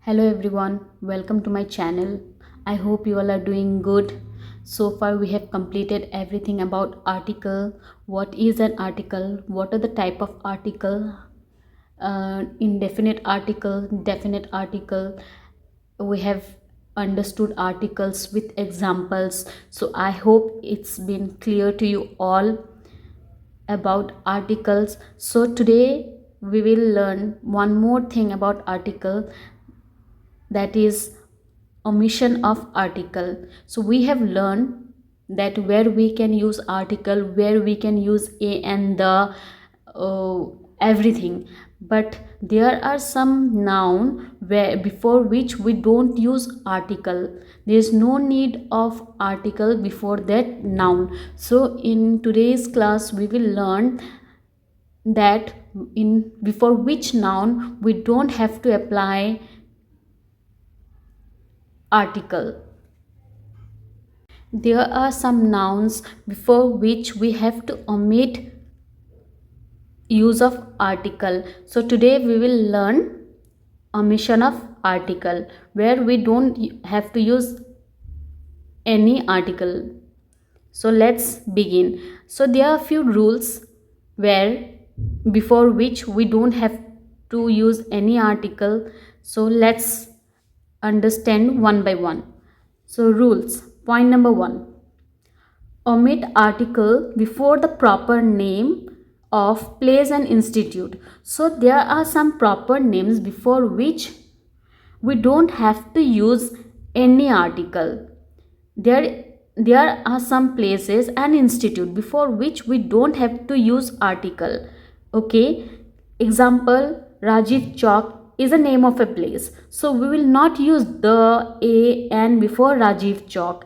Hello everyone, welcome to my channel. I hope you all are doing good. So far we have completed everything about article. What is an article? What are the type of article? Indefinite article, definite article. We have understood articles with examples. So I hope it's been clear to you all about articles. So today we will learn one more thing about article, that is omission of article. So we have learned that where we can use article, where we can use a and the, uh, everything, but there are some noun where before which we don't use article. There is no need of article before that noun. So in today's class we will learn that in before which noun we don't have to apply article. There are some nouns before which we have to omit use of article. So today we will learn omission of article, where we don't have to use any article. So let's begin. So there are few rules where before which we don't have to use any article. So let's understand one by one. So rules. Point number 1. Omit article before the proper name of place and institute. So there are some proper names before which we don't have to use any article. There are some places and institute before which we don't have to use article. Okay, example, Rajiv Chowk is a name of a place, so we will not use the a and before Rajiv Chowk.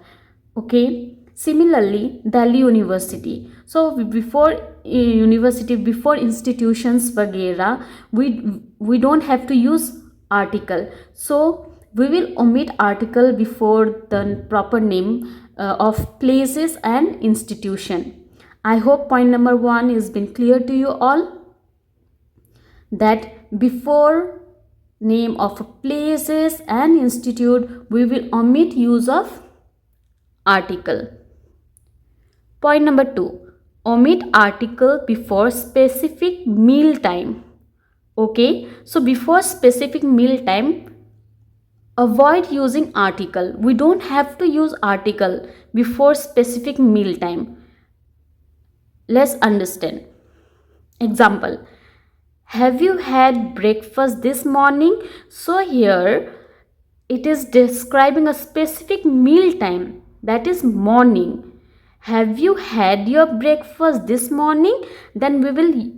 Okay, similarly Delhi University, so before university, before institutions वगैरह, we don't have to use article. So we will omit article before the proper name of places and institution. I hope point number 1 is been clear to you all, that before name of places and institute we will omit use of article. Point number 2, omit article before specific meal time. Okay, so before specific meal time, avoid using article. We don't have to use article before specific meal time. Let's understand. Example, have you had breakfast this morning? So here it is describing a specific meal time, that is morning. Have you had your breakfast this morning? Then we will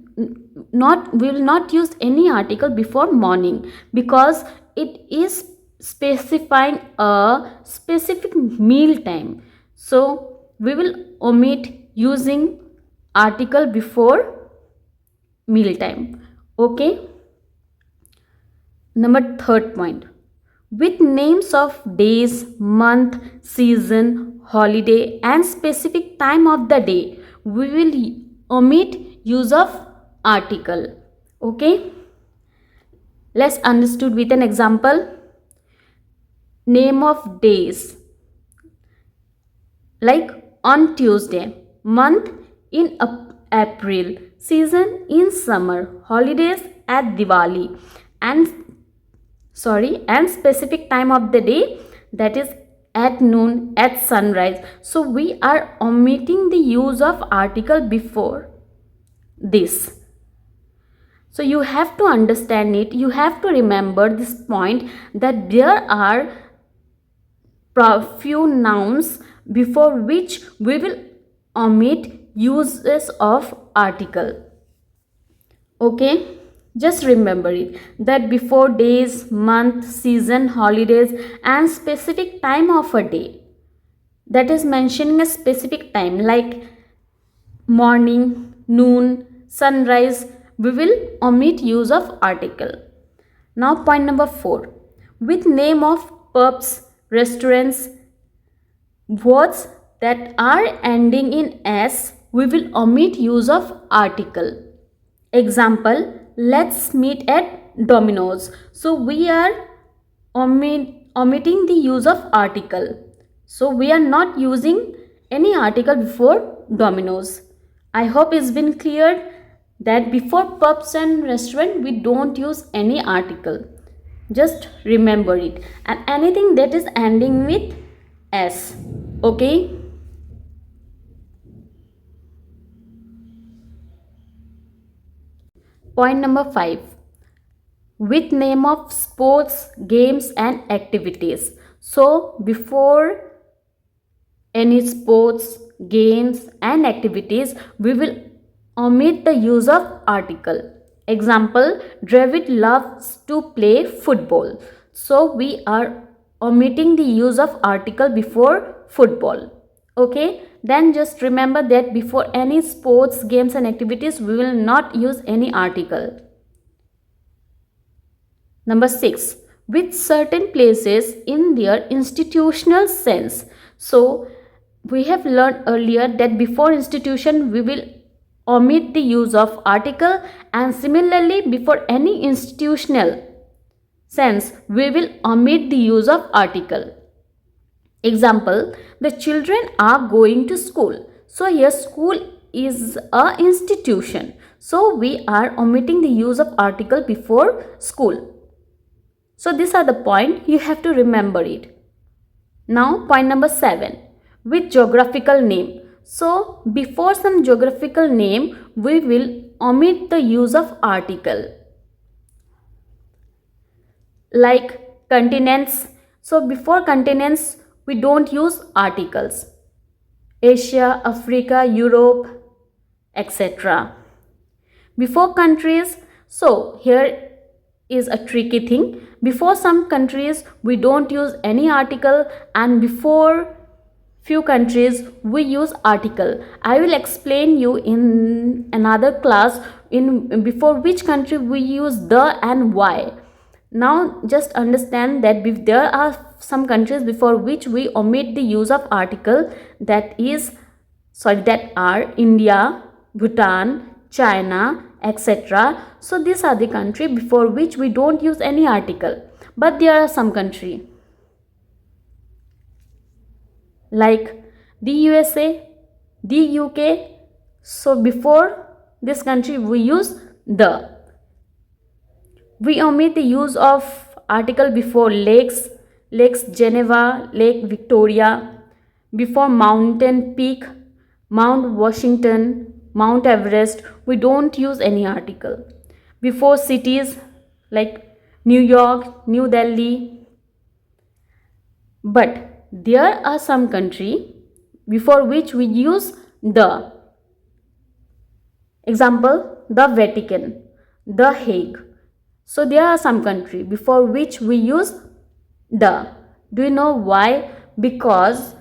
not use any article before morning, because it is specifying a specific meal time. So we will omit using article before meal time. Okay, number 3rd point, with names of days, month, season, holiday and specific time of the day, we will omit use of article. Okay, let's understood with an example. Name of days, like on Tuesday, month in April, season in summer, holidays at Diwali, and specific time of the day, that is at noon, at sunrise. So we are omitting the use of article before this. So you have to understand it, you have to remember this point, that there are few nouns before which we will omit uses of article. Okay, just remember it, that before days, month, season, holidays and specific time of a day, that is mentioning a specific time like morning, noon, sunrise, we will omit use of article. Now point number 4, with name of pubs, restaurants, words that are ending in s, we will omit use of article. Example, let's meet at Domino's. So we are omitting the use of article. So we are not using any article before Domino's. I hope it's been cleared that before pubs and restaurant we don't use any article. Just remember it. And anything that is ending with S. Okay? Point number 5. With name of sports, games and activities. So before any sports, games and activities, we will omit the use of article. Example, David loves to play football. So we are omitting the use of article before football. Okay, then just remember that before any sports, games and activities, we will not use any article. Number 6, with certain places in their institutional sense. So we have learned earlier that before institution we will omit the use of article, and similarly before any institutional sense we will omit the use of article. Example, the children are going to school. So here school is a institution. So we are omitting the use of article before school. So these are the point, you have to remember it. Now point number 7, with geographical name. So before some geographical name we will omit the use of article. Like continents. So before continents we don't use articles. Asia, Africa, Europe, etc. Before countries, so here is a tricky thing. Before some countries we don't use any article, and before few countries we use article. I will explain you in another class in before which country we use the and why. Now just understand that there are some countries before which we omit the use of article, that are India, Bhutan, China, etc. So these are the country before which we don't use any article. But there are some country like the USA, the UK. So before this country we use the. We omit the use of article before lakes, Lakes Geneva, Lake Victoria, before mountain peak, Mount Washington, Mount Everest, we don't use any article. Before cities like New York, New Delhi. But there are some country before which we use the. Example, the Vatican, the Hague. So there are some country before which we use the. Do you know why? Because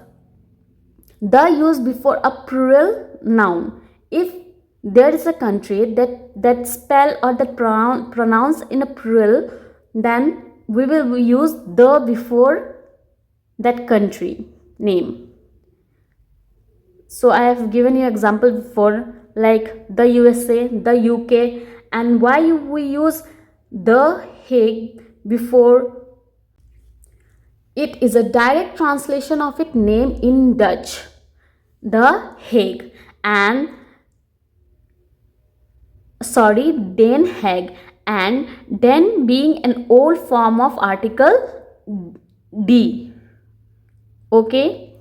the used before a plural noun. If there is a country that spell or that pronounce in a plural, then we will use the before that country name. So I have given you example before, like the USA, the UK, and why we use the Hague before. It is a direct translation of its name in Dutch, the Hague, and Den Haag, and den being an old form of article D. Okay,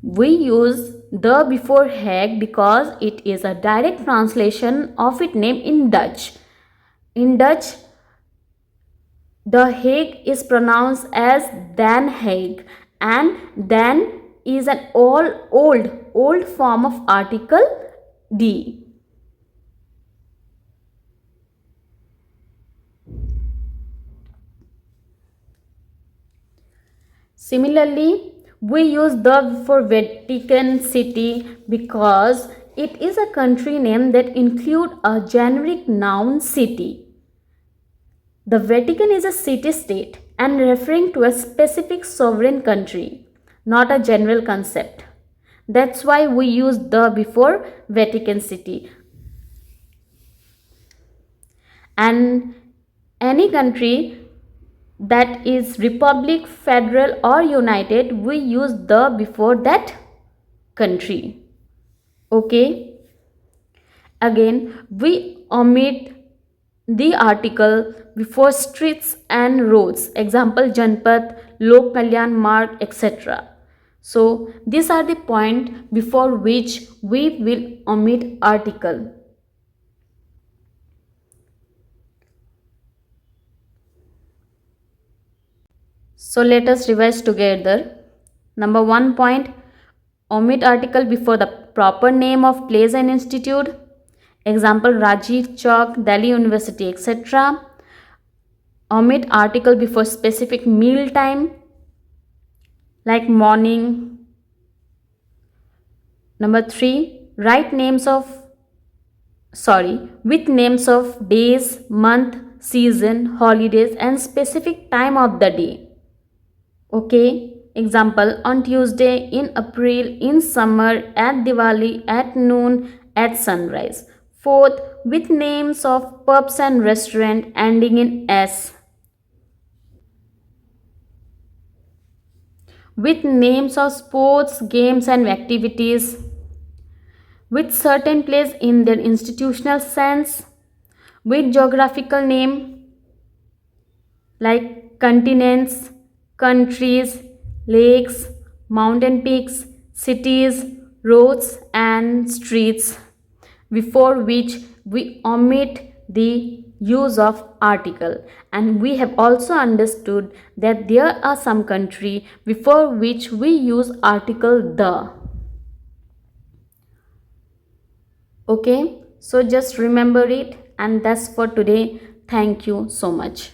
we use the before Hague because it is a direct translation of its name in Dutch. In Dutch, the Hague is pronounced as Den Haag, and then is an old form of article D. Similarly, we use the for Vatican City because it is a country name that include a generic noun city. The Vatican is a city-state and referring to a specific sovereign country, not a general concept. That's why we use the before Vatican City. And any country that is republic, federal or united, we use the before that country. Okay, again we omit the article before streets and roads, example Janpat, Lok Kalyan Marg, etc. So these are the point before which we will omit article. So let us revise together. Number 1 point, omit article before the proper name of place and institute, example Rajiv Chowk, Delhi University, etc. Omit article before specific meal time like morning. Number 3, write names of with names of days, month, season, holidays and specific time of the day. Okay, example on Tuesday, in April, in summer, at Diwali, at noon, at sunrise. Fourth, with names of pubs and restaurant ending in S. With names of sports, games and activities. With certain place in their institutional sense. With geographical name like continents, countries, lakes, mountain peaks, cities, roads, and streets, before which we omit the use of article. And we have also understood that there are some country before which we use article the. Okay, so just remember it, and that's for today. Thank you so much.